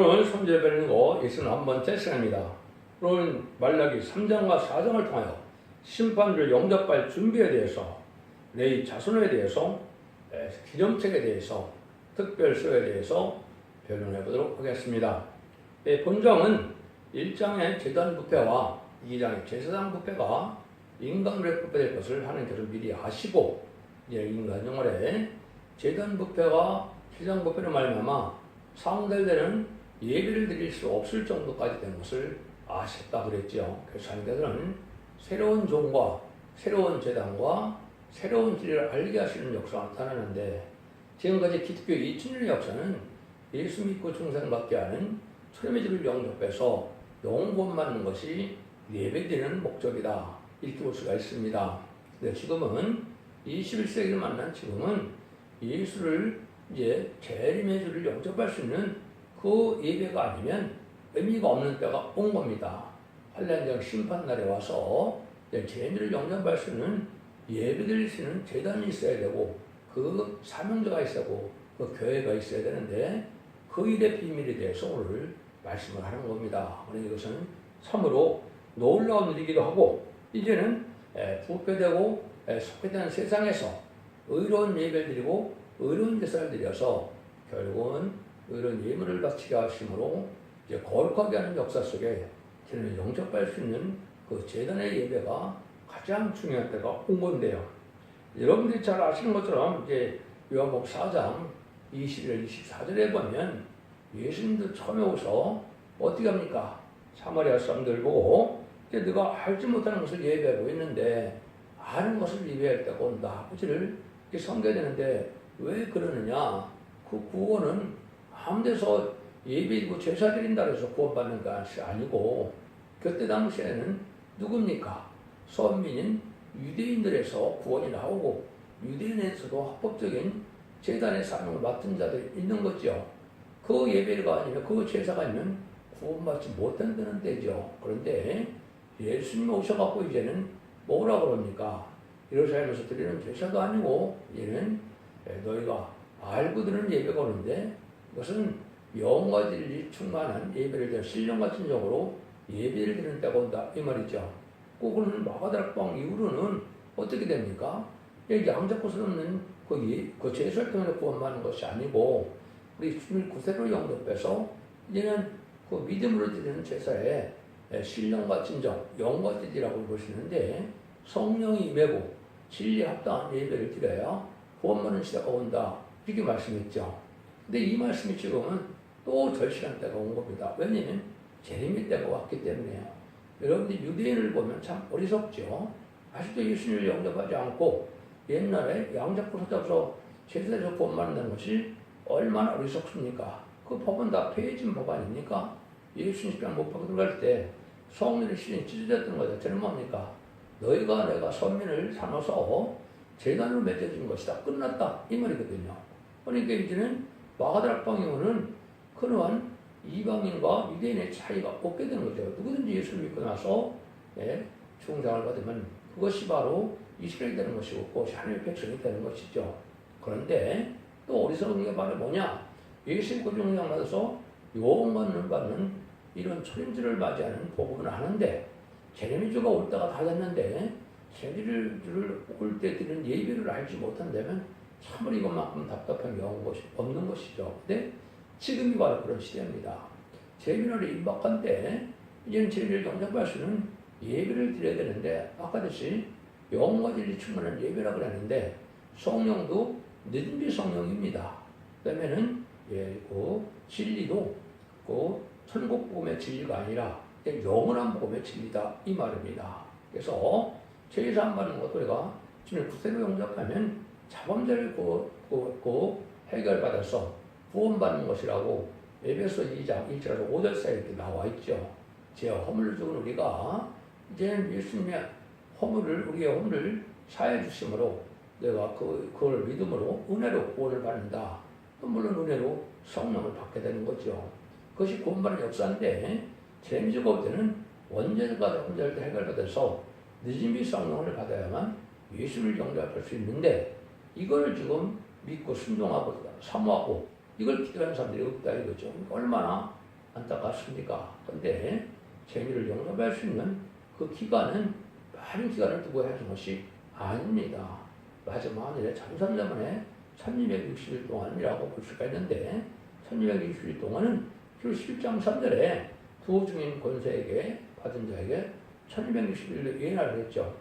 오늘 손재배는 거 61번째 시간입니다. 오늘 말라기 3장과 4장을 통하여 심판을 영접할 준비에 대해서, 내 자손에 대해서, 기념책에 대해서, 특별서에 대해서 변론해 보도록 하겠습니다. 본장은 1장의 제단 부패와 2장의 제사장 부패가 인간으로 부패될 것을 하는 것을 미리 아시고, 인간 영혼에 제단 부패와 제사장 부패로 말미암아 상달되는 예배를 드릴 수 없을 정도까지 된 것을 아셨다 그랬죠. 그래서 하나님께서는 새로운 종과 새로운 제단과 새로운 진리를 알게 하시는 역사가 나타나는데, 지금까지 기독교 2000년의 역사는 예수 믿고 중생받게 하는 초림의 집을 영접해서 영혼 구원받는 것이 예배드리는 목적이다, 이렇게 볼 수가 있습니다. 근데 지금은 21세기를 만난 지금은 예수를 이제 재림의 주를 영접할 수 있는 그 예배가 아니면 의미가 없는 때가 온 겁니다. 환란장 심판날에 와서 재림을 영접할 수 있는 예배드릴 수 있는 제단이 있어야 되고, 그 사명자가 있어야 되고, 그 교회가 있어야 되는데, 그 일의 비밀에 대해서 오늘 말씀을 하는 겁니다. 그러니 이것은 참으로 놀라운 일이기도 하고, 이제는 부패되고 속회되는 세상에서 의로운 예배를 드리고 의로운 제사를 드려서 결국은 의로운 예물을 바치게 하심으로 이제 거룩하게 하는 역사 속에 저는 영접할 수 있는 그 제단의 예배가 가장 중요한 때가 온 건데요. 여러분들이 잘 아시는 것처럼 이제 요한복음 4장 21절 24절에 보면 예수님도 처음에 오셔서 어떻게 합니까? 사마리아 사람들 보고 이제 네가 알지 못하는 것을 예배하고 있는데 아는 것을 예배할 때가 온다, 그치를 섬겨야 되는데 왜 그러느냐? 그 구원은 아무 데서 예배드리고 제사 드린다 해서 구원받는 것이 아니고, 그때 당시에는 누굽니까? 선민인 유대인들에서 구원이 나오고 유대인에서도 합법적인 제단의 사명을 맡은 자들이 있는 거죠. 그 예배가 아니면 그 제사가 아니면 구원받지 못한다는 때죠. 그런데 예수님 오셔갖고 이제는 뭐라 그럽니까? 예루살렘에서 드리는 제사도 아니고 이제는 너희가 알고 드리는 예배가 오는데, 이것은 영과 진리 충만한 예배를 드리는 신령과 진정으로 예배를 드리는 때가 온다, 이 말이죠. 그거는 마가다락방 이후로는 어떻게 됩니까? 양잡고 서는 그 제사를 통해 구원받는 것이 아니고, 우리 주님을 구세로 영접해서 이제는 그 믿음으로 드리는 제사에 신령과 진정, 영과 진리라고 보시는데, 성령이 임하고 진리에 합당한 예배를 드려야 구원받는 시대가 온다, 이렇게 말씀했죠. 근데 이 말씀이 지금은 또 절실한 때가 온 겁니다. 왜냐하면 재림의 때가 왔기 때문에요. 여러분들이 유대인을 보면 참 어리석죠. 아직도 예수님을 영접하지 않고 옛날에 양잡고 서잡서 제사에서 구원받는다는 것이 얼마나 어리석습니까? 그 법은 다 폐해진 법 아닙니까? 예수님 십자가 못 박혀 들어갈 때 성령의 신이 찢어졌던 거 자체는 뭡니까? 너희가 내가 선민을 삼아서 제단으로 맺어진 것이다, 끝났다, 이 말이거든요. 그러니까 이제는 마가다락방에 오는 그러한 이방인과 유대인의 차이가 없게 되는 거죠. 누구든지 예수를 믿고 나서 중상을 받으면 그것이 바로 이스라엘이 되는 것이고 그것이 하나님의 백성이 되는 것이죠. 그런데 또 어리석은 게 바로 뭐냐? 예수 믿고 중상 받아서 요원권을 받는 이런 초림주를 맞이하는 복음을 하는데, 재림의 주가 올 때가 다 됐는데 재림의 주를 올 때 드리는 예배를 알지 못한다면 참으로 이것만큼 답답한 경우가 없는 것이죠. 근데 지금이 바로 그런 시대입니다. 재림날이 임박한 때 이제는 재림을 영접할 수 있는 예배를 드려야 되는데, 아까 듯이 영과 진리 충만한 예배라고 그랬는데 성령도 늦은비 성령입니다. 그다음에는 그 진리도 그 천국 복음의 진리가 아니라 영원한 복음의 진리다, 이 말입니다. 그래서 제사 안 받는 것도 우리가 주님 구세로 영접하면 자범죄를 해결받아서 구원받는 것이라고 에베소 2장 1절에서 5절 사이에 이렇게 나와 있죠. 제 허물을 죽은 우리가 이제는 예수님의 우리의 허물을 사해 주심으로 내가 그걸 믿음으로 은혜로 구원을 받는다. 또 물론 은혜로 성령을 받게 되는 거죠. 그것이 구원받는 역사인데, 재림주가 올 때는 원죄가 혼자를 해결받아서 늦은비 성령을 받아야만 예수를 영접할 수 있는데, 이걸 지금 믿고 순종하고 사모하고 이걸 기도하는 사람들이 없다 이거죠. 얼마나 안타깝습니까? 근데 재미를 영접할 수 있는 그 기간은 많은 기간을 두고 해야 하는 것이 아닙니다. 마지막 만일에 잠잠자만에 1260일 동안이라고 볼 수가 있는데 1260일 동안은 그 11장 3절에 두 중인 권세에게 받은 자에게 1260일을 예언하라고 했죠.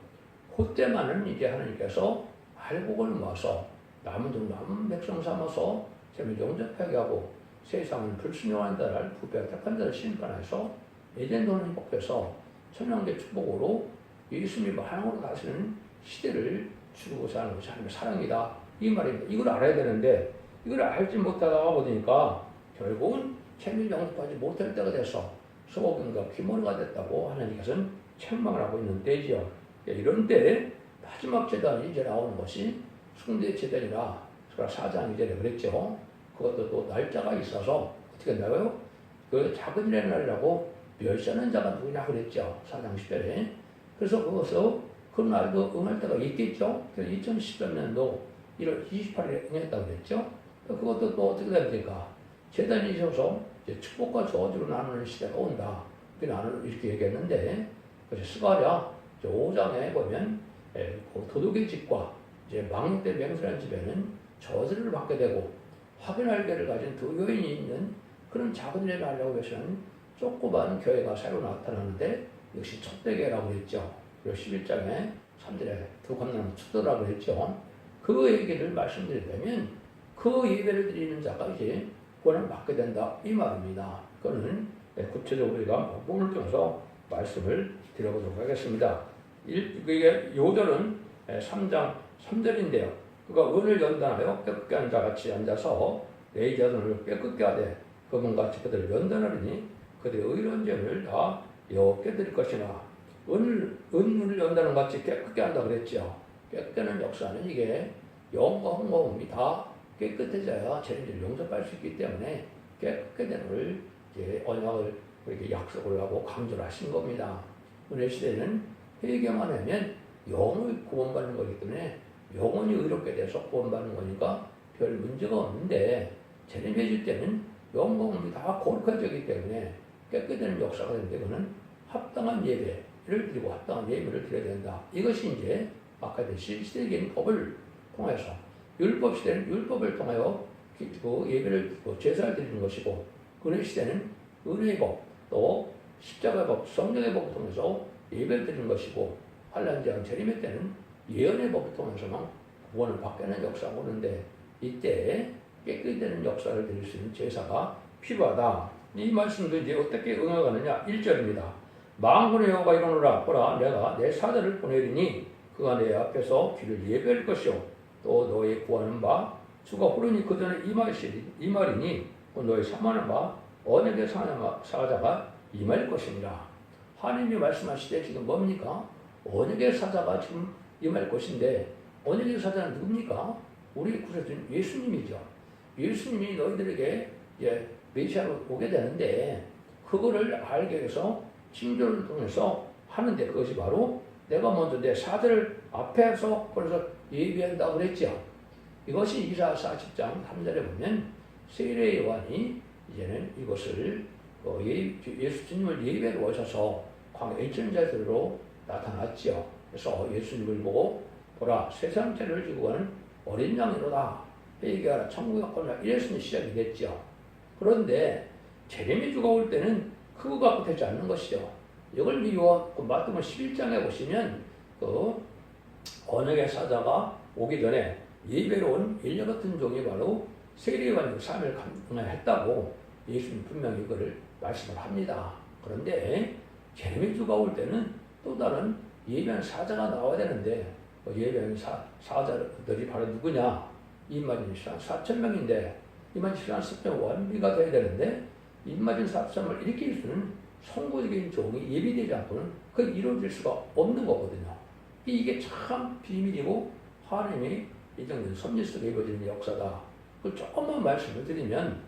그때만은 이제 하나님께서 알곡을 모아서 남은 백성 삼아서 재미를 영접하게 하고 세상은 불순종한 자를 부패 택한 자를 심판해서 예전 돈을 행복해서 천년의 축복으로 예수님이 만왕으로 다스리는 시대를 주고자 하는 것이 하나님의 사랑이다. 이 말입니다. 이걸 알아야 되는데 이걸 알지 못하다가 보니까 결국은 재미를 영접하지 못할 때가 돼서 소금과 기모리가 됐다고 하나님께서는 책망을 하고 있는 때지요. 이런 때 마지막 제단이 이제 나오는 것이 숭대 제단이라 4장 2절에 그랬죠. 그것도 또 날짜가 있어서 어떻게 나와요? 그 작은 날이라고 멸시하는 자가 누구냐 그랬죠. 4장 10절에. 그래서 그것을 그 날도 응할 때가 있겠죠. 2013년도 1월 28일에 응했다고 그랬죠. 그것도 또 어떻게 됩니까? 제단이 있어서 이제 축복과 저주로 나누는 시대가 온다. 나는 이렇게 얘기했는데, 그래서 스가랴 5장에 보면 도둑의 집과 이제 망령 때 맹세한 집에는 저주를 받게 되고 확인할 개를 가진 두 여인이 있는 그런 작은 일을 하려고 해서는 조그만 교회가 새로 나타나는데 역시 촛대교회라고 했죠. 그리고 11장에 3절에 두 건너는 추도라고 했죠. 그 얘기를 말씀드리려면 그 예배를 드리는 자가 이제 구원을 받게 된다 이 말입니다. 그거는 구체적으로 우리가 본문을 통해서 말씀을 드려보도록 하겠습니다. 이게 요절은 3장 3절인데요. 그가 은을 연단하여 깨끗게 하는 자같이 앉아서 내 자손을 깨끗게 하되 그분같이 그들을 연단하리니 그들의 의로운 죄를 다 여호와께 드릴 것이나 은을 연다는 같이 깨끗게 한다 그랬죠. 깨끗게 하는 역사는 이게 영과 홍과 다 깨끗해져야 죄를 용서할 수 있기 때문에 깨끗게 되는 걸 이제 언약을 그렇게 약속을 하고 강조를 하신 겁니다. 은혜 시대는 회개만 하면 영을 구원받는 거기 때문에 영혼이 의롭게 돼서 구원받는 거니까 별 문제가 없는데 재림 해줄 때는 영과 몸이 다 거룩해지기 때문에 깨끗해지는 역사가 되는데 그거는 합당한 예배를 드리고 합당한 예배를 드려야 된다. 이것이 이제 아까 시대적인 법을 통해서 율법 시대는 율법을 통하여 그 예배를 제사를 드리는 것이고 은혜 시대는 은혜의 법 또 십자가의 법 성령의 법을 통해서 예배를 드리는 것이고 환난제한 재림의 때는 예언의 법을 통해서만 구원을 받게 하는 역사가 오는데 이때 깨끗이 되는 역사를 드릴 수 있는 제사가 필요하다. 이 말씀도 이제 어떻게 응하가느냐 1절입니다. 만군의 여호와가 이르노라 보라 내가 내 사자를 보내리니 그가 내 앞에서 길을 예배할 것이요 또 너의 구하는 바 주가 후르니 그 전에 이말이니 또 너의 사모하는 바 언약의 사자가 임할 것이니라. 하나님이 말씀하실 때 지금 뭡니까? 언약의 사자가 지금 임할 것인데 언약의 사자는 누굽니까? 우리 구세주는 예수님이죠. 예수님이 너희들에게 메시아로 오게 되는데 그거를 알게 해서 징조를 통해서 하는데 그것이 바로 내가 먼저 내 사자를 앞에서 그래서 예비한다고 그랬죠. 이것이 이사야 40장 3절에 보면 세례 요한이 이제는 이것을 예수님을 예배로 오셔서 광야 일천자들로 나타났죠. 그래서 예수님을 보고 보라 세상 죄를 지고 가는 어린 양이로다 회개하라 천국에 가거라 이랬으니 시작이 됐죠. 그런데 재림의 주가 올 때는 그거 갖고 되지 않는 것이죠. 이걸 미워 마태복음 11장에 보시면 그 언약의 사자가 오기 전에 예배로 온 일녀 같은 종이 바로 세례요한이 삶을 감당했다고 예수님 분명히 이거를 말씀을 합니다. 그런데 재림의 주가 올 때는 또 다른 예배한 사자가 나와야 되는데 예배한 사자들이 바로 누구냐? 임마진 4,000명인데 임마진 4,000명 완비가 돼야 되는데 임마진 4,000명을 일으킬 수는 선구적인 종이 예비되지 않고는 그 이루어질 수가 없는 거거든요. 이게 참 비밀이고 하나님이 예정된 섭리 속에 이루어지는 역사다. 그 조금만 말씀을 드리면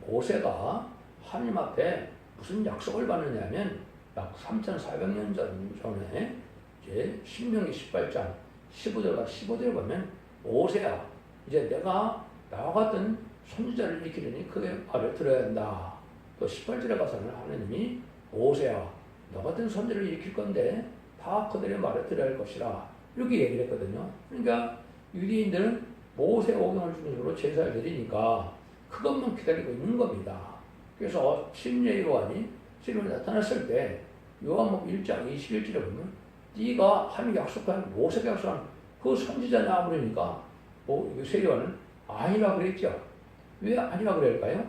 모세가 하나님 앞에 무슨 약속을 받느냐면 약 3,400년 전에 이제 신명기 18장 15절과 15절을 보면 모세야 이제 내가 나와 같은 선지자를 일으키려니 그의 말을 들어야 한다. 또 18절에 가서는 하나님이 모세야 너 같은 선지를 일으킬 건데 다 그들의 말을 들어야 할 것이라 이렇게 얘기를 했거든요. 그러니까 유대인들은 모세 오경을 중심으로 제사를 드리니까 그것만 기다리고 있는 겁니다. 그래서 침례 요한이 실로 나타났을 때 요한복음 1장 21절에 보면 네가 하나님이 약속한 모세가 약속한 그 선지자냐 그러니까 세례요한은 아니라 그랬죠. 왜 아니라 그럴까요?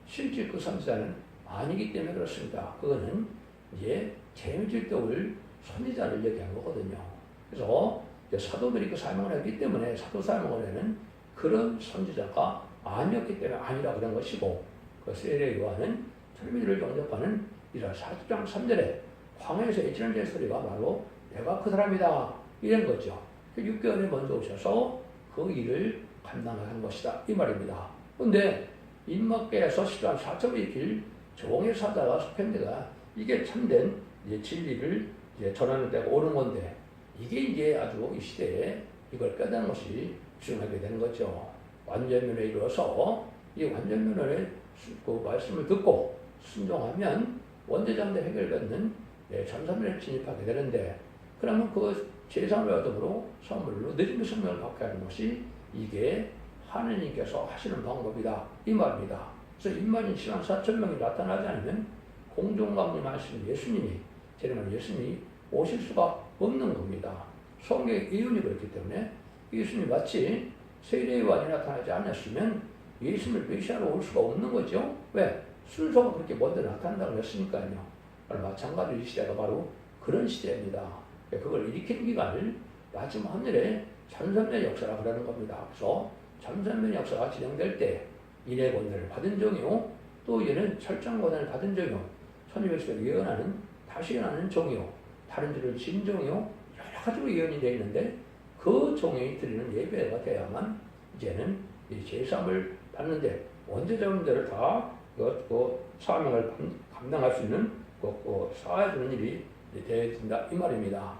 실제 그 선지자는 아니기 때문에 그렇습니다. 그거는 이제 재미질도를 선지자를 얘기한 거거든요. 그래서 사도들이 그 사명을 했기 때문에 사도 사명을 하는 그런 선지자가 아니었기 때문에 아니라 그런 것이고 그 세례 요한은 철미들을 영접하는 이런 4장 3절에 광야에서 애치는 제 소리가 바로 내가 그 사람이다 이런 거죠. 6개월에 먼저 오셔서 그 일을 감당한 것이다 이 말입니다. 그런데 인마께서 시간 4점의 길 종의 사자가 속한 데가 이게 참된 이제 진리를 이제 전하는 데가 옳은 건데 이게 이제 아주 이 시대에 이걸 깨닫는 것이 중요하게 되는 거죠. 완전면에 이르러서 이 완전면에 그 말씀을 듣고 순종하면 원대장대 해결받는 참선면에 진입하게 되는데 그러면 그 제3의 더불어 선물로 늦은 성명을 받게 하는 것이 이게 하느님께서 하시는 방법이다 이 말입니다. 그래서 입맞은 신앙 4,000명이 나타나지 않으면 공중감리 말씀 예수님이 제대로 예수님이 오실 수가 없는 겁니다. 성경의 이윤이 그렇기 때문에 예수님이 마치 세례요한이 나타나지 않았으면 예수님을 메시아로 올 수가 없는 거죠. 왜? 순서가 그렇게 먼저 나타난다고 했으니까요. 마찬가지로 이 시대가 바로 그런 시대입니다. 그걸 일으키는 기간을 마지막 하늘에 참선의 역사라 그러는 겁니다. 그래서 참선의 역사가 진행될 때 인의 권한을 받은 종이요 또 얘는 철저한 권한을 받은 종이요 선지백성을 예언하는 다시 예언하는 종이요 다른 줄을 진 종이요 여러 가지로 예언이 되어 있는데 그 종이 드리는 예배가 돼야만 이제는 이 제사함을 받는데 원죄자분들을 다 그 사명을 감당할 수 있는 쌓아주는 일이 되어야 된다 이 말입니다.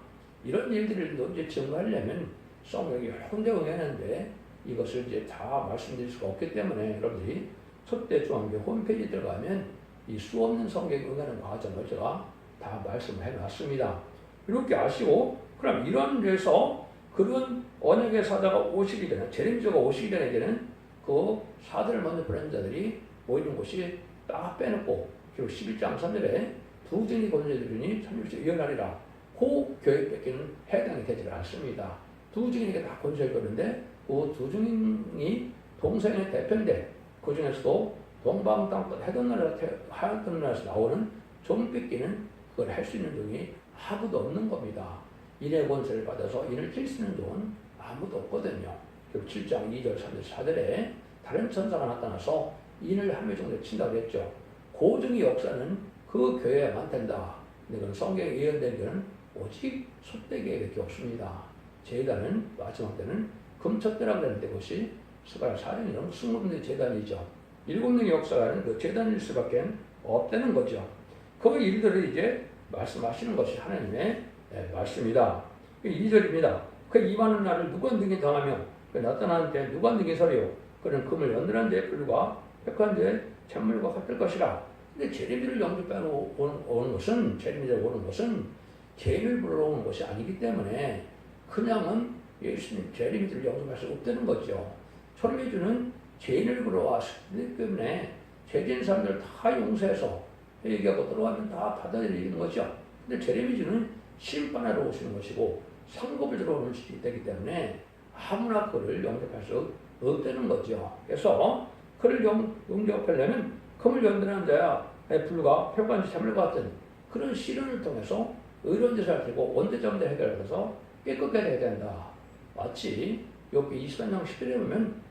이런 일들을 이제 증거하려면 성경이 여러 군데 응하는데 이것을 이제 다 말씀드릴 수가 없기 때문에 여러분들이 첫대 중앙교 홈페이지에 들어가면 이 수 없는 성경에 응하는 과정을 제가 다 말씀을 해놨습니다. 이렇게 아시고 그럼 이런 데서 그런 언약의 사자가 오시기 전에 재림주가 오시기 전에 이제는 그 사들을 먼저 보낸 자들이 모이는 곳이 딱 빼놓고 그리고 11장 3절에 두 증이 권세들이니 천일째 예언하리라 그 교회 뺏기는 해당이 되지 않습니다. 두 증이니까 다 권세를 거는데 그 두 증이 동성의 대표인데 그 중에서도 동방 땅끝 해던 나라에서 나오는 종 뺏기는 그걸 할 수 있는 종이 아무도 없는 겁니다. 인의 권세를 받아서 인을 칠 수 있는 종은 아무도 없거든요. 그리고 7장 2절 3절 4절에 다른 천사가 나타나서 인을 한 명 정도 친다고 했죠. 고정의 역사는 그 교회에만 된다. 근데 그건 성경에 예언된 것은 오직 솥대기에밖에 없습니다. 제단은 마지막 때는 금첫대라고 하는데 그것이 스가랴 4장이라는 20명의 제단이죠. 7명의 역사라는 그 제단일 수밖에 없다는 거죠. 그 일들을 이제 말씀하시는 것이 하나님의 말씀이다. 2절입니다. 그 임하는 날을 누가 능히 당하며 그 나타나는 때 누가 능히 서리요. 그는 금을 연단한 데에 불과 백한 데에 잿물과 같을 것이라. 근데 제레미를 영접해 오는 것은 제레미를 오는 것은 죄를 불러오는 것이 아니기 때문에 그냥은 예수님 제레미를 영접할 수 없다는 거죠. 철미주는 죄인을 불러왔기 때문에 죄진 사람들 다 용서해서 회개하고 들어가면 다 받아들이는 거죠. 근데 제레미주는 심판하러 오시는 것이고 상급을 들어오는 것이 되기 때문에 아무나 그를 영접할 수 없다는 거죠. 그래서 그를 영접하려면 금을 연단하는 데에 불과 표관지 샘물 같은 그런 시련을 통해서 의로운 제사를 드리고 원대점대 해결해서 깨끗하게 해야 된다. 마치 여기 23장 10절에 보면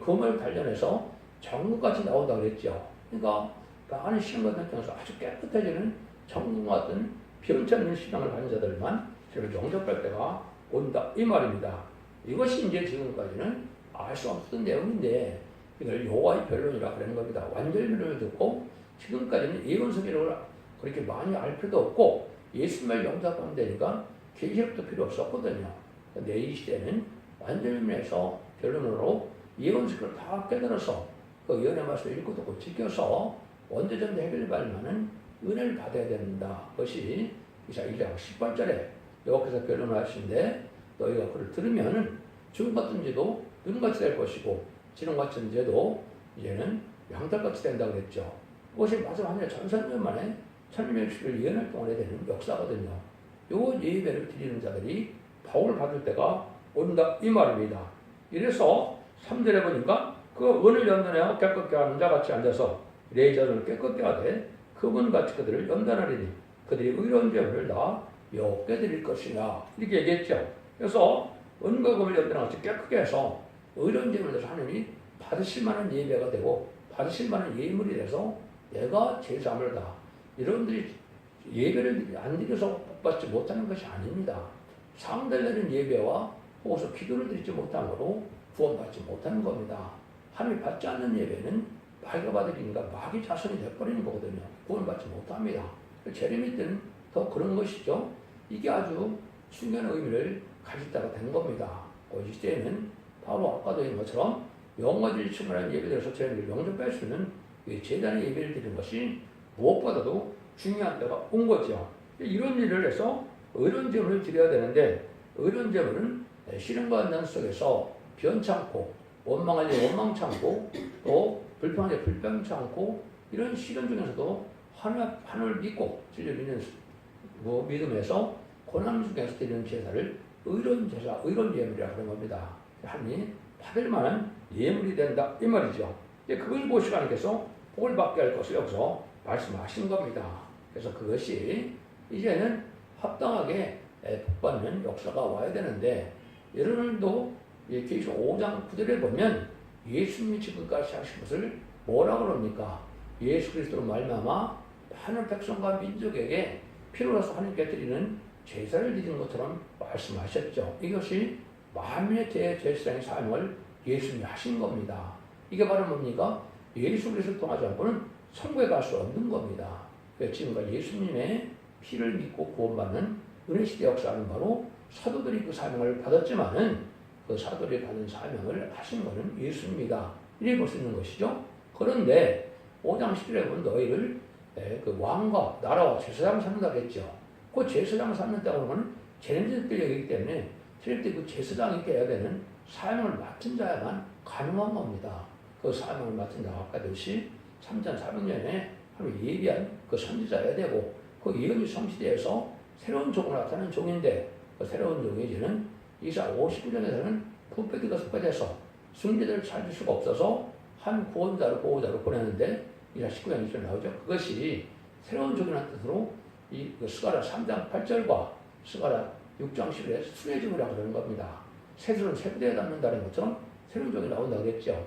금을 단련해서 정금같이 나온다 그랬죠. 그러니까 많은 시련을 통해서 아주 깨끗해지는 정금 같은 변치 않는 신앙을 가진 자들만 저를 영접할 때가 온다 이 말입니다. 이것이 이제 지금까지는 알 수 없었던 내용인데 이걸 여호와의 변론이라 그러는 겁니다. 완전히 변론을 듣고 지금까지는 예언서기를 그렇게 많이 알 필요도 없고 예수님을 영접하면 되니까 계시록도 필요 없었거든요. 근데 이 시대는 완전히 변론으로 예언서기를 다 깨달아서 그 예언의 말씀을 읽고 듣고 지켜서 언제든지 해결할 만한 은혜를 받아야 된다. 그것이 이사 1장 10절에 여호와께서 결론하신데 너희가 그를 들으면은 죽음 같은 죄도 눈같이 될 것이고 지름 같은 죄도 이제는 양털같이 된다고 그랬죠. 그것이 마지막 하늘에 1300년 만에 1660일 예언할 동안에 되는 역사거든요. 요 예배를 드리는 자들이 복을 받을 때가 온다 이 말입니다. 이래서 3절에 보니까 그 은을 연단하여 깨끗게 하는 자 같이 앉아서 내 자손을 깨끗게 하되 그분같이 그들을 연단하리니 그들이 의로운 죄를 다 여호와께 드릴 것이냐 이렇게 얘기했죠. 그래서 은과 금을 연단하여 깨끗게 해서 의로운 죄를 내서 하느님이 받으실 만한 예배가 되고 받으실 만한 예물이 돼서 내가 제사함을 다 여러분들이 예배를 안 드려서 복받지 못하는 것이 아닙니다. 상달되는 예배와 혹은 기도를 드리지 못함으로 구원받지 못하는 겁니다. 하나님이 받지 않는 예배는 마귀가 받으니까 마귀 자손이 되어버리는 거거든요. 구원받지 못합니다. 재림이 때는 더 그런 것이죠. 이게 아주 중요한 의미를 가졌다가 된 겁니다. 이 시대에는 바로 아까도 얘기한 것처럼 영어질 충분한 예배들에서 재림을 영접할 수 있는 제단의 예배를 드리는 것이 무엇보다도 중요한 때가 온 거죠. 이런 일을 해서 의로운 제물을 드려야 되는데 의로운 제물은 시련과 난관 속에서 변찮고 원망할 때 원망치 않고 또 불평할 때 불평치 않고 이런 시련 중에서도 하나님을 믿고 진리를 믿는 믿음에서 고난 중에서 드리는 제사를 의로운 제사, 의로운 예물이라고 하는 겁니다. 하나님 받을 만한 예물이 된다 이 말이죠. 그걸 보시고 하나님께서 복을 받게 할 것을 여기서 말씀하신 겁니다. 그래서 그것이 이제는 합당하게 복받는 역사가 와야 되는데 여러분도 계시록 5장 9절에 보면 예수님이 지금까지 하신 것을 뭐라고 그럽니까? 예수 그리스도로 말미암아 많은 백성과 민족에게 피로라서 하나님께 드리는 제사를 드리는 것처럼 말씀하셨죠. 이것이 만민의 제사장의 사명을 예수님이 하신 겁니다. 이게 바로 뭡니까? 예수 그리스도를 통하지 않고는 천국에 갈 수 없는 겁니다. 지금까지 예수님의 피를 믿고 구원받는 은혜시대 역사는 바로 사도들이 그 사명을 받았지만은 그 사도들이 받은 사명을 하신 것은 예수입니다. 이렇게 볼 수 있는 것이죠. 그런데 5장 10절에 보면 너희를 그 왕과 나라와 제사장을 삼는다고 했죠. 그 제사장을 삼는다고 하면 재림때 여기기 때문에 재림 때 그 제사장이 해야 되는 사명을 맡은 자야만 가능한 겁니다. 그 사명을 맡은 자가 아까 듯이 3전 400년에 하나님 예비한 그 선지자여야 되고 그 예언이 성취되어서 새로운 종으로 나타나는 종인데 그 새로운 종이 이제는 이사 59년에서는 부패기가 속해져서 순리들을 찾을 수가 없어서 한 구원자로 보호자로 보내는데 이사 19장 1절 나오죠. 그것이 새로운 종이라는 뜻으로 그 스가랴 3장 8절과 스가랴 6장 10절에 순례종이라고 그러는 겁니다. 새들은 새부대에 담는다는 것처럼 새로운 종이 나온다고 그랬죠.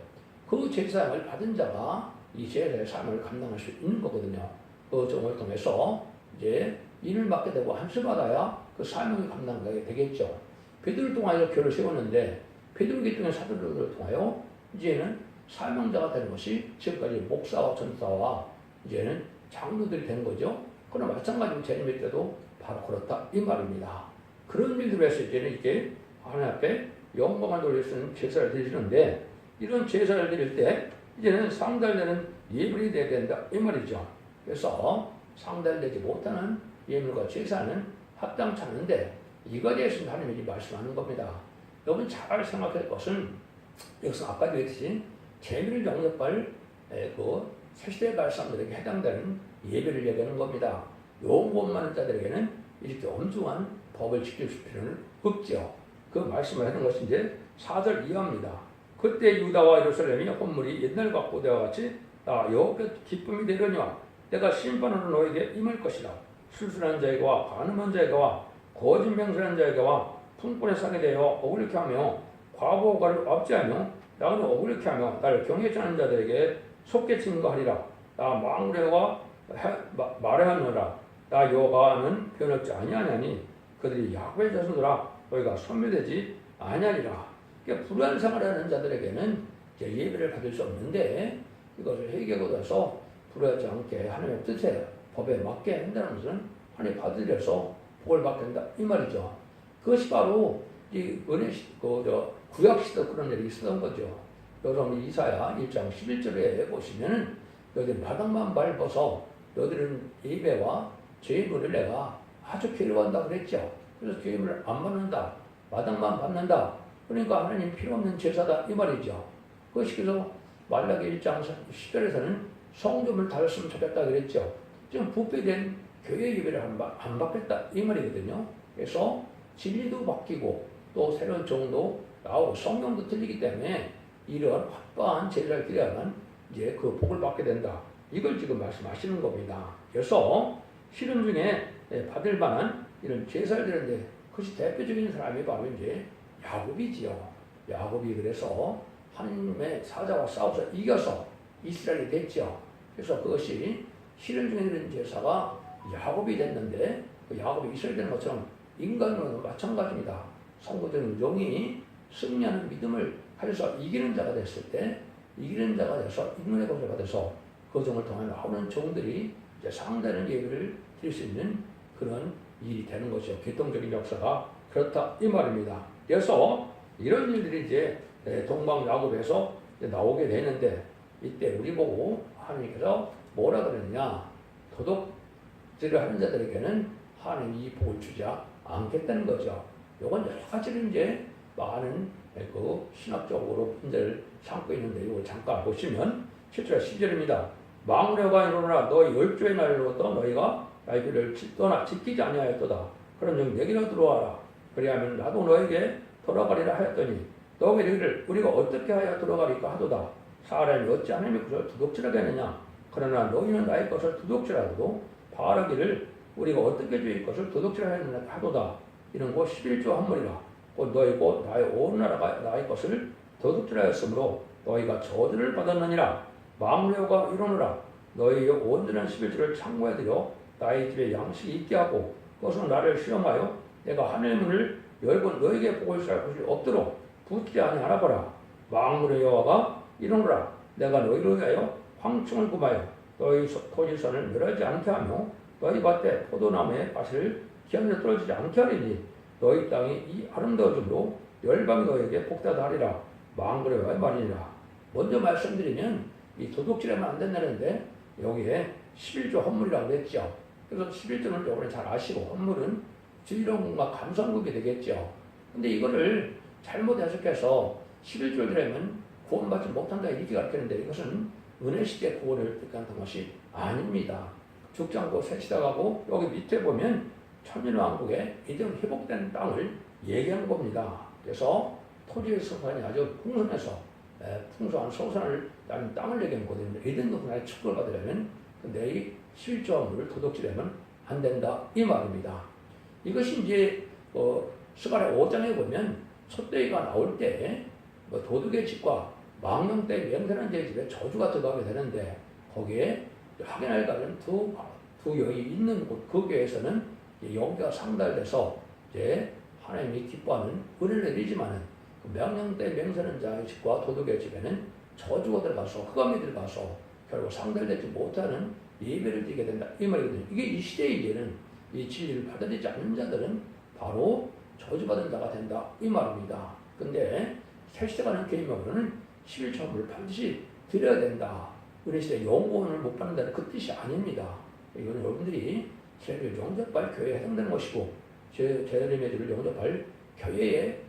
그 제사장을 받은 자가 이 제사의 삶을 감당할 수 있는 거거든요. 그 종을 통해서 이제 일을 맡게 되고 한수 받아야 그 사명이 감당하게 되겠죠. 베드로를 통하여 교회를 세웠는데 베드로 계통의 사도들을 통하여 이제는 사명자가 되는 것이 지금까지 목사와 전사와 이제는 장로들이 된 거죠. 그러나 마찬가지로 재림의 때도 바로 그렇다 이 말입니다. 그런 일들을 해서 이제는 이게 하나님 앞에 영광을 돌릴 수 있는 제사를 드리는데 이런 제사를 드릴 때 이제는 상달되는 예물이 되어야 된다 이 말이죠. 그래서 상달되지 못하는 예물과 제사는 합당치 않은데 이거에 대해서 하나님이 말씀하는 겁니다. 여러분 잘 생각할 것은 여기서 아까도 했듯이 재미를 영접할 그 새시대에 갈 사람들에게 해당되는 예배를 얘기하는 겁니다. 요구원 많은 자들에게는 이렇게 엄중한 법을 지킬 필요는 없죠. 그 말씀을 하는 것이 이제 4절 이하입니다. 그때 유다와 예루살렘이 혼물이 옛날 같고 대와 같이 여호와께 기쁨이 되려니와 내가 심판으로 너에게 임할 것이라. 술술한 자에게와 간음한 자에게와 거짓 맹세한 자에게와 풍꾼에 싸게 되어 억울케 하며 과부하를 압제하며 나를 억울케 하며 나를 경외치 않은 자들에게 속게 증거하리라. 나 망레와 말하노라. 나 여호와는 변함지 아니하냐니 그들이 야곱의 자손들아 너희가 소멸되지 아니하리라. 그러니까 불의한 생활하는 자들에게는 이제 예배를 받을 수 없는데 이것을 회개하고 나서 불의하지 않게 하나님의 뜻에 법에 맞게 한다는 것은 하나님 받으려서 복을 받겠다 이 말이죠. 그것이 바로 이 은혜 구약 시대 그런 일이 있었던 거죠. 여러분 이사야 1장 11절에 보시면은 너희들은 바닥만 밟아서 너희들은 예배와 제물을 내가 아주 괴로워한다 그랬죠. 그래서 제물을 안 받는다. 바닥만 밟는다. 그러니까 하나님 필요 없는 제사다 이 말이죠. 그것이 그래서 말라기 1장 10절에서는 성전을 다녔으면 좋겠다 그랬죠. 지금 부패된 교회 예배를 안 받겠다 이 말이거든요. 그래서 진리도 바뀌고 또 새로운 종도 나오고 성경도 틀리기 때문에 이런 확고한 제사를 드려야만 이제 그 복을 받게 된다. 이걸 지금 말씀하시는 겁니다. 그래서 실험 중에 받을 만한 이런 제사를 드렸는데 그것이 대표적인 사람이 바로 이제 야곱이지요. 야곱이 그래서 하나님의 사자와 싸워서 이겨서 이스라엘이 됐죠. 그래서 그것이 실현 중에 이런 제사가 야곱이 됐는데 그 야곱이 이스라엘 되는 것처럼 인간으로는 마찬가지입니다. 성도들은 영이 승리하는 믿음을 가져서 이기는 자가 됐을 때 이기는 자가 돼서 인문의 권세가 돼서 그 종을 통해 나오는 종들이 이제 상대하는 예배를 드릴 수 있는 그런 일이 되는 것이죠. 개통적인 역사가 그렇다 이 말입니다. 그래서 이런 일들이 이제 동방 야곱에서 나오게 되는데 이때 우리 보고 하나님께서 뭐라 그러느냐 도덕질을 하는 자들에게는 하나님이 이 복을 주지 않겠다는 거죠. 이건 여러 가지로 이제 많은 그 신학적으로 문제를 삼고 있는데 이걸 잠깐 보시면 7절 10절입니다. 망령과 이르노라 너희 열조의 날로부터 너희가 날개를 떠나 지키지 아니하였도다. 그럼 여기 내게로 들어와라. 그리하면 나도 너에게 돌아가리라 하였더니 너희 이르기를 우리가 어떻게 하여 들어가리까 하도다. 사람이 어찌 하나님의 것을 두둑질하게 하느냐. 그러나 너희는 나의 것을 두둑질하고도 바라기를 우리가 어떻게 주의 것을 두둑질하였느냐 하도다. 이런 거 11조 한물이라. 곧 너희 곧 나의 온 나라가 나의 것을 도둑질하였으므로 너희가 저주를 받았느니라. 망령과 이르노라 너희의 온전한 11조를 창고에 들여 나의 집에 양식이 있게 하고 그것은 나를 시험하여 내가 하늘의 문을 열고 너에게 복을 쌀 것이 없도록 붙지 아니하나 보라. 망군의 여호와가 이르노라 내가 너희를 위하여 황충을 구하여 너희 토지선을 멸하지 않게 하며 너희 밭에 포도나무의 밭을 기한에 떨어지지 않게 하리니 너희 땅이 이 아름다워짐으로 열방이 너에게 복되다 하리라. 망군의 여호와의 말이니라. 먼저 말씀드리면 이 도둑질하면 안 된다는데 여기에 11조 헌물이라고 했죠. 그래서 11조는 여러분이 잘 아시고 헌물은 진령과 감성국이 되겠죠. 근데 이거를 잘못 해석해서 11조를 드리면 구원받지 못한다 이렇게 가르치는데 이것은 은혜시대 구원을 뜻하는 것이 아닙니다. 죽지 않고 새시다가고 여기 밑에 보면 천년왕국에 이제 회복된 땅을 얘기하는 겁니다. 그래서 토지의 성산이 아주 풍성해서 풍성한 소산을 나는 땅을 얘기하는 거거든요. 에덴 동산에 축복을 받으려면 근데 이 11조 헌물을 도둑질하면 안 된다 이 말입니다. 이것이 이제 스가랴 5장에 보면 솥대기가 나올 때 도둑의 집과 망령 때 명세한 자의 집에 저주가 들어가게 되는데 거기에 확인할 가는 두 여인이 있는 곳 그 교회에서는 영계가 상달돼서 이제 하나님이 기뻐하는 은혜를 내리지만은 그 명령 때 명세한 자의 집과 도둑의 집에는 저주가 들어가서 흑암이 들어가서 결국 상달되지 못하는 예배를 드리게 된다 이 말이거든요. 이게 이 시대에 이제는 이 진리를 받아들이지 않는 자들은 바로 저주받은 자가 된다 이 말입니다. 근데 새시대가는 개인명으로는 11조 헌물을 반드시 드려야 된다. 은혜시대 영구원을 못 받는다는 그 뜻이 아닙니다. 이건 여러분들이 제를 영접할 교회에 해당되는 것이고 제자님의 죄를 영접할 교회에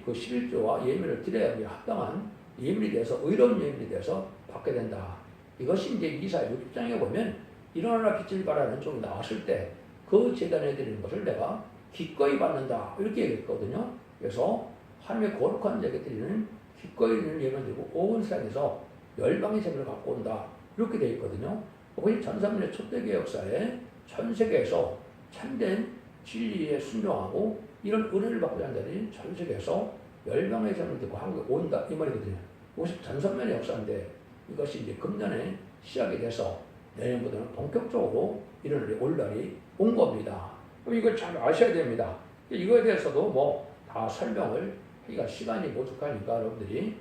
그 11조와 예물을 드려야 합당한 예물이 돼서 의로운 예물이 돼서 받게 된다. 이것이 이제 이사야 6장에 보면 일어나라 빛을 발하는 쪽이 나왔을 때 그 재단에 드리는 것을 내가 기꺼이 받는다 이렇게 얘기했거든요. 그래서 하나님의 거룩한 자에게 드리는 기꺼이 드리는 예물을 드리고 온 세상에서 열방의 재물을 갖고 온다 이렇게 되어 있거든요. 거기 전삼년의 초대교회 역사에 전 세계에서 참된 진리에 순종하고 이런 은혜를 받고자 하는 자들이 전 세계에서 열방의 재물을 들고 한국에 온다 이 말이거든요. 이것이 전삼년의 역사인데 이것이 이제 금년에 시작이 돼서 내년부터는 본격적으로 이런 올 날이 온 겁니다. 그럼 이걸 잘 아셔야 됩니다. 이거에 대해서도 뭐 다 설명을 하기가 시간이 부족하니까 여러분들이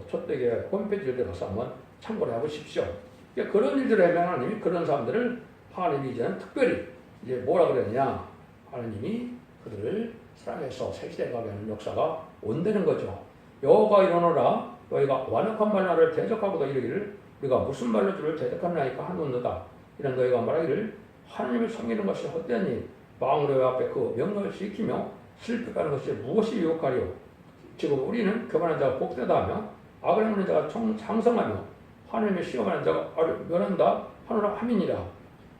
초대교회 홈페이지에 들어가서 한번 참고를 해보십시오. 그런 일들을 하면 하나님이 그런 사람들을 하나님이 이제는 특별히 이제 뭐라 그랬냐 하나님이 그들을 사랑해서 새시대에 가게 하는 역사가 온다는 거죠. 여호가 이르노라 너희가 완악한 말나를 대적하고도 이르기를 우리가 무슨 말로 주를 대적하나이까 하는 너다. 이런 너희가 말하기를 하나님을 섬기는 것이 헛되은 일, 망우리 앞에 그 명령을 지키며 실패하는 것이 무엇이 유혹하리요. 지금 우리는 교만한 자가 복되다 하며 악을 행하는 자가 장성하며 하나님의 시험하는 자가 멸한다 하노라 함이니라.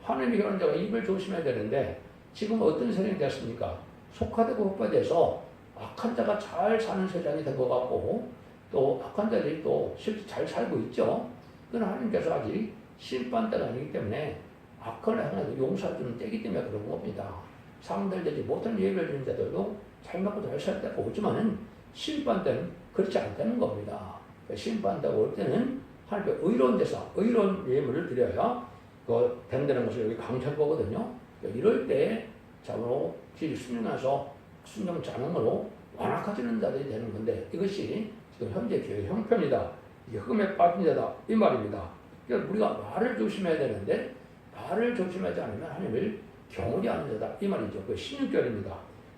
하나님의 교만한 자가 입을 조심해야 되는데 지금 어떤 세상이 됐습니까? 속화되고 흑화돼서 악한 자가 잘 사는 세상이 된 것 같고 또 악한 자들이 또 실제 잘 살고 있죠. 그건 하나님께서 아직 심판 때가 아니기 때문에 악한 행하도 용서해주는 때이기 때문에 그런 겁니다. 상달되지 못한 예배를 드리는 자들도 잘 먹고 잘 살 때가 오지만은 심판 때는 그렇지 않다는 겁니다. 심판 때가 올 때는 하나님께 의로운 데서 의로운 예물을 드려야 그 된다는 것을 여기 강조할 거거든요. 이럴 때 참으로 길이 순종해서 순종 자능으로 완악해지는 자들이 되는 건데 이것이 지금 현재 교회 형편이다. 이게 흠에 빠진 자다. 이 말입니다. 그러니까 우리가 말을 조심해야 되는데 말을 조심하지 않으면 하나님을 경홀히 하는 자다. 이 말이죠. 그 16절입니다.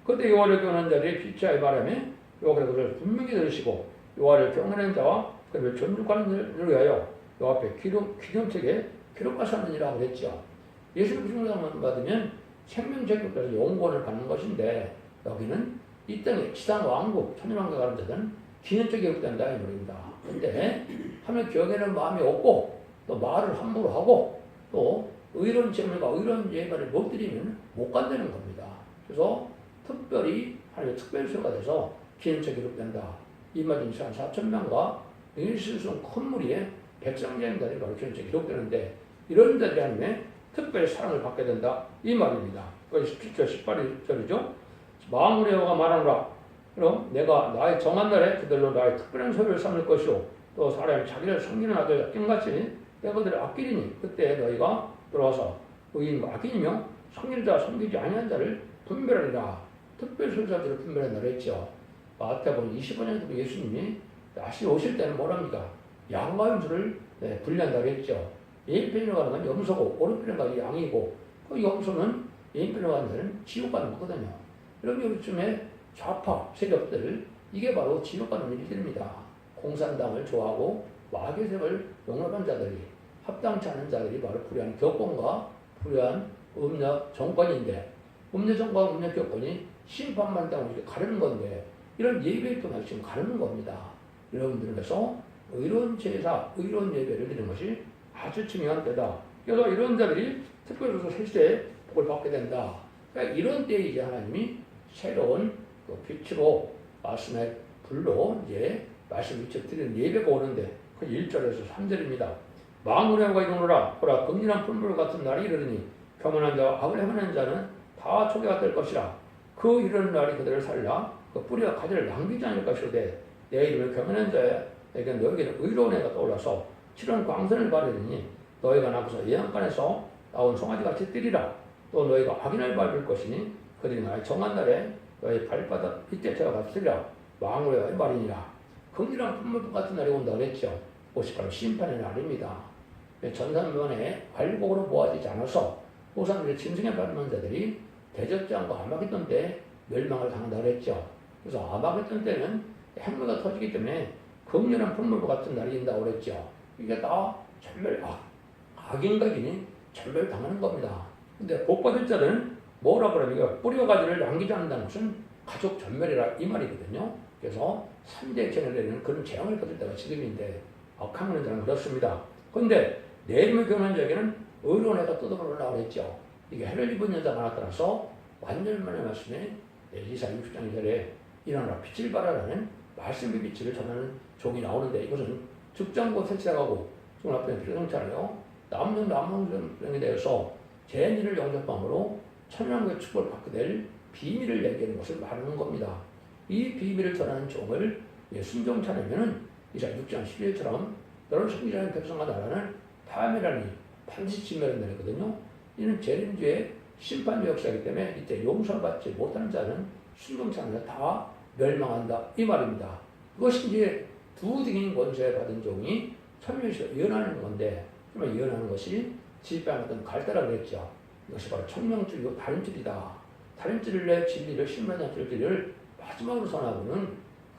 그때 여호와를 경외하는 자들이 피치하여 바라며 여호와께서 그를 분명히 들으시고 여호와를 경외하는 자와 그를 존중하는 자를 위하여 여호와 앞에 기념책에 기록하셨느니라 그랬죠. 예수를 구원을 받으면 생명체육에서 영권을 받는 것인데 여기는 이 땅의 지상 왕국 천일왕국 가는 자들은 기념책에 기록된다 이 말입니다. 그런데 하면 기억에는 마음이 없고 또 말을 함부로 하고 또 의로운 제물과 의로운 예배를 못 드리면 못 간다는 겁니다. 그래서 특별히 하나님의 특별 수가 돼서 기념책에 기록된다. 이 말은 한 4,000명과 일수성 큰 무리의 백성장자들이 바로 기념책에 기록되는데 이런 자들이 하나님의 특별히 사랑을 받게 된다. 이 말입니다. 17절 18절이죠. 마음으로 여호와가 말하노라. 그럼 내가 나의 정한 날에 그들로 나의 특별한 소유를 삼을 것이요 또 사람이 자기를 섬기는 아들 깽같이 내가 그들을 아끼리니 그때 너희가 돌아와서 의인과 악인이며 섬기는 자와 섬기지 아니한 자를 분별하리라. 특별 소유자들을 분별한다 그랬죠. 마태복음 25년에도 예수님이 다시 오실 때는 뭐랍니까? 양과 염소를 분리한다 그랬죠. 예인편으로 가는 건 염소고 오른편에 가는 양이고 그 염소는 예인편으로 가는 자는 지옥 가는 거거든요. 그럼 요즘에 좌파 세력들 이게 바로 지옥 가는 일들입니다. 공산당을 좋아하고 마귀색을 용납한 자들이 합당치 않은 자들이 바로 불의한 교권과 불의한 음력 정권인데 음력 정권과 음력 교권이 심판만 당하고 이렇게 가르는 건데 이런 예배를 통해서 지금 가르는 겁니다. 여러분들께서 의로운 제사, 의로운 예배를 드리는 것이 아주 중요한 때다. 그래서 이런 자들이 특별히 세시대에 복을 받게 된다. 그러니까 이런 때에 이제 하나님이 새로운 그 빛으로 말씀의 불로 이제 말씀 위치를 드리는 예배가 오는데 그 1절에서 3절입니다. 망군의 여호와가 이르노라 보라 긍휼한 풀물 같은 날이 이르니 교만한 자와 악을 행하는 자는 다 초기가 될 것이라. 그 이르는 날이 그들을 살라 그 뿌리와 가지를 남기지 않을 것이로되 내 이름을 교만한 자에게 너에게는 의로운 애가 떠올라서 치른 광선을 바르니 너희가 나고서 예언간에서 나온 송아지같이 뛰리라. 또 너희가 악인을 밟을 것이니 그들이 나의 정한 날에 너희 발바닥 빗대처가 같으리라. 왕으로의 말이니라. 긍휼한 풀물 같은 날이 온다 그랬죠. 그것이 바로 심판의 날입니다. 전산면에 알곡으로 모아지지 않아서 우상들의 짐승에 받는 자들이 대적장과 아마겟돈 때 멸망을 당한다 그랬죠. 그래서 아마겟돈 때는 핵무가 터지기 때문에 긍휼한 풀물 같은 날이 온다고 그랬죠. 이게 다 전멸, 악인과 악인이 전멸당하는 겁니다. 근데 복받을 자들은 뭐라 그러니까 뿌리와 가지를 남기지 않는다는 것은 가족 전멸이라 이 말이거든요. 그래서 3대 재앙을 내리는 그런 재앙을 받을 때가 지금인데 악하는 자는 그렇습니다. 그런데 내림을 교만한 자에게는 의로운 해가 떠들어오려고 했죠. 이게 해를 입은 여자가 나타나서 완전만의 말씀에 이사 60장 2절에 일어나라 빛을 발하라는 말씀의 빛을 전하는 종이 나오는데 이것은 즉장고 설치하고 지금 앞에 필요성차를요 남명병에 대해서 재인을 영접함으로 천년왕국의 축복을 받게 될 비밀을 얘기하는 것을 말하는 겁니다. 이 비밀을 전하는 종을 순종 차리면은 이사 6장 11절처럼 너를 섬기지 않는 백성과 나라는 파멸하니 반드시 진멸한다거든요. 이는 재림주의 심판의 역사이기 때문에 이때 용서받지 못하는 자는 순종차는 다 멸망한다 이 말입니다. 그것이 이제 두 등인 권세에 받은 종이 천명에서 예언하는 건데 정말 예언하는 것이 지휘하는 어떤 갈대라 그랬죠. 이것이 바로 청명줄이고 다림줄이다. 다림줄을 내 진리를 신명한 줄기를 마지막으로 선하고는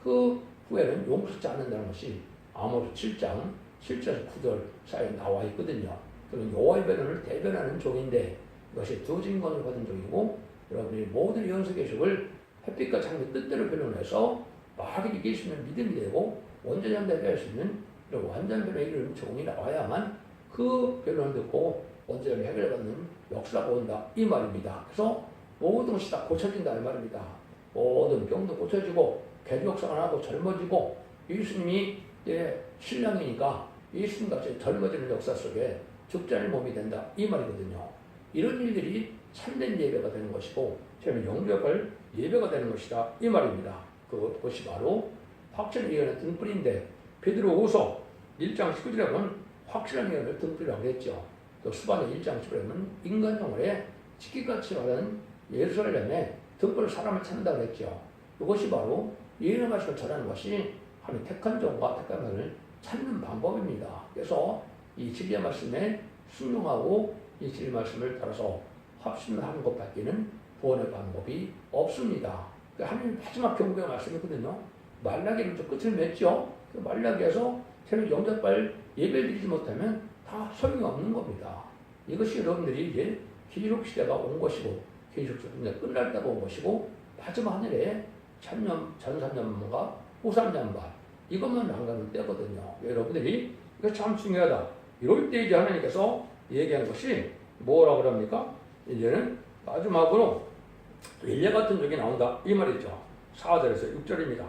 그 후에는 용서치 않는다는 것이 아모스 7장 실제 구절 사이에 나와 있거든요. 그럼 여호와의 변론을 대변하는 종인데 이것이 두 증거를 받은 종이고 여러분이 모든 연수 계시를 햇빛과 장미 뜻대로 변론해서 마귀를 이길 수 있는 믿음이 되고 원죄 jam대하게 할 수 있는 이런 완전 변론에 이르는 종이 나와야만 그 변론을 듣고 원죄 jam대 해결받는 역사가 온다 이 말입니다. 그래서 모든 것이 다 고쳐진다 이 말입니다. 모든 병도 고쳐지고 개도 역사가 나고 젊어지고 예수님이 신랑이니까 예수님같이 젊어지는 역사 속에 죽지 않을 몸이 된다 이 말이거든요. 이런 일들이 참된 예배가 되는 것이고 저는 영접할 예배가 되는 것이다 이 말입니다. 그것이 바로 확실한 예언의 등불인데 베드로후서 1장 19절에 보면 확실한 예언을 등불이라고 했죠. 또 수반의 1장 10절에 보면 인간 영혼에 지키같이 하는 예루살렘에 등불 사람을 찾는다고 했죠. 이것이 바로 예언의 말씀을 전하는 것이 하나님 택한 종과 택한 자를 찾는 방법입니다. 그래서 이 진리의 말씀에 순종하고 이 진리의 말씀을 따라서 합심하는 것밖에는 구원의 방법이 없습니다. 하나님 마지막 경고의 말씀이거든요. 말라기를 좀 끝을 맺죠. 그 말라기에서 새로 영접할 예배를 드리지 못하면 다 소용이 없는 겁니다. 이것이 여러분들이 이제 기록 시대가 온 것이고 기록 시대가 끝날 때가 온 것이고 마지막 하늘에 전산년과 후산년과 이것만 남가는 때거든요. 여러분들이 이거 참 중요하다. 이럴 때 이제 하나님께서 얘기한 것이 뭐라고 그럽니까? 이제는 마지막으로 엘리야 같은 적이 나온다 이 말이죠. 4절에서 6절입니다.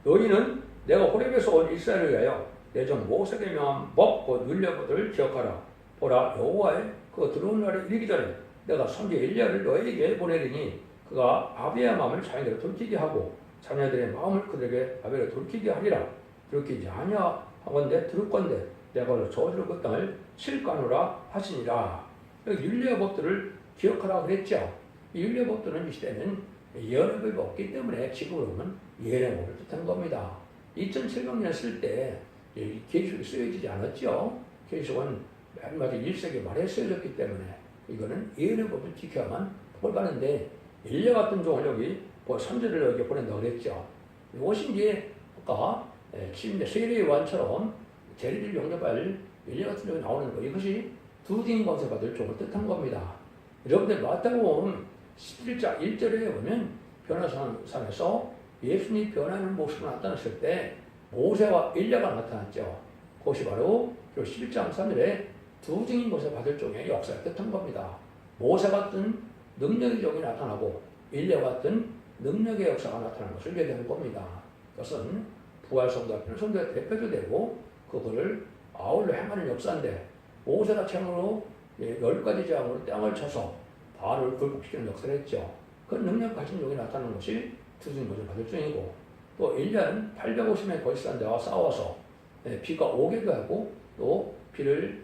너희는 내가 호렙에서 온 이스라엘을 위하여 내 종 모세에게 명한 법 곧 율례법들을 기억하라. 보라 여호와의 그 들어온 날에 이르기 전에 내가 선지 엘리야를 너희에게 보내리니 그가 아비의 마음을 자녀들에 돌이키게 하고 자녀들의 마음을 그들에게 아비를 돌이키게 하리라. 돌이키지 아니하건대 들을 건데 내가 저주를 그 땅을 칠까노라 하시니라. 여기 율례의 법들을 기억하라고 그랬죠. 이 율례의 법들은 이 시대는 예언의 법이 없기 때문에 지금으로 보면 예언의 법을 뜻하는 겁니다. 2700년 쓸 때 계시록이 쓰여지지 않았죠. 계시록은 맨 마지막 1세기 말에 쓰여졌기 때문에 이거는 예언의 법을 지켜야만 복을 받는데 엘리야 같은 종을 여기 선지를 여기 보낸다고 그랬죠. 이것이 이제 아까 세례의 요한처럼 재리를 영접할 엘리야 같은 종이 나오는 거 이것이 두 등인 권세 받을 종을 뜻한 겁니다. 여러분들 마태복음 11장 1절에 보면 변화산에서 예수님이 변하는 모습을 나타났을 때 모세와 엘리야가 나타났죠. 그것이 바로 11장 3절에 두 증인 것을 받을 종의 역사를 뜻한 겁니다. 모세 같은 능력의 종이 나타나고 엘리야 같은 능력의 역사가 나타나는 것을 얘기하는 겁니다. 그것은 부활성도 앞에는 성도의 대표도 되고 그거를 아울러 행하는 역사인데 모세가 참으로 10가지 재앙으로 땅을 쳐서 바로를 굴복시키는 역사를 했죠. 그 능력 가진 종이 나타나는 것이 두 증인 것을 받을 종이고 또 1년 850명 거짓한 자와 싸워서 비가 오게도 하고 또 비를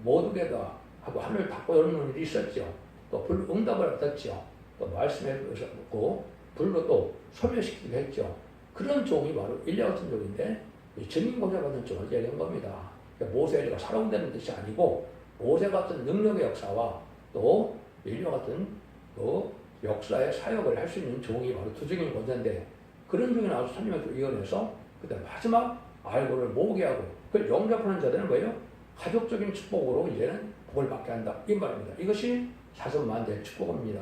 못 오게도 하고 하늘을 닫고 여는 일이 있었죠. 또 불 응답을 받았죠. 또 말씀해 주셨고 불로 또 소멸시키기도 했죠. 그런 종이 바로 엘리야 같은 종인데 증인고자 받은 종을 얘기한 겁니다. 그러니까 모세가 살아온다는 뜻이 아니고 모세 같은 능력의 역사와 또 엘리야 같은 또 역사의 사역을 할 수 있는 종이 바로 두 증인 권자인데 그런 종이 나와서 선임을 이겨내서 그때 마지막 알고를 모으게 하고 그걸 영접하는 자들은 뭐예요? 가족적인 축복으로 이제는 복을 받게 한다 이 말입니다. 이것이 사선만대의 축복입니다.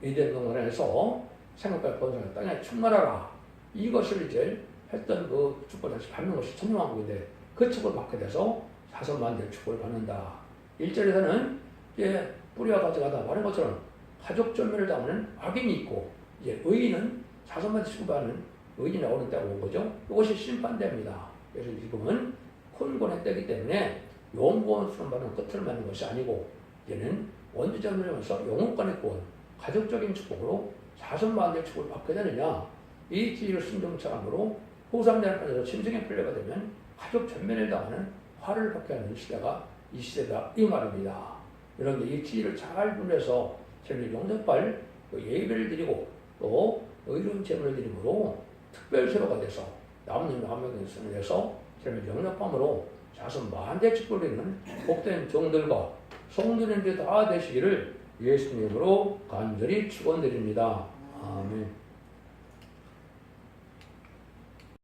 이된 동안에서 생각할 권세가 땅에 충만하라 이것을 이제 했던 그 축복을 다시 받는 것이 천년왕국인데 그 축복을 받게 돼서 사선만대의 축복을 받는다. 1절에서는 이제 뿌리와 가지가 다 말한 것처럼 가족 전면을 담는 악인이 있고 이제 의인은 사선만대 축복받는 의인이 나오는 때가 온 거죠. 이것이 심판대입니다. 그래서 지금은 혼곤의 때이기 때문에 영구원 수련 받는 끝을 맞는 것이 아니고 이제는 원죄자들면서 영혼간의 구원, 가족적인 축복으로 사선만대의 축복을 받게 되느냐 이 지위를 순종처함으로 후삼대학교에서 심승의 편례가 되면 가족 전면을 당하는 화를 받게 하는 시대가 이 시대다 이 말입니다. 이런 이 지위를 잘 분해서 저는 영접할 예배를 드리고 또 의로운 제물을 드림으로 특별세로가 돼서 남는 남명의 선을 해서 저는 영접함으로 자선 만대 축복을 드리는 복된 종들과 성도님들이 다 되시기를 예수님으로 간절히 축원드립니다. 아멘.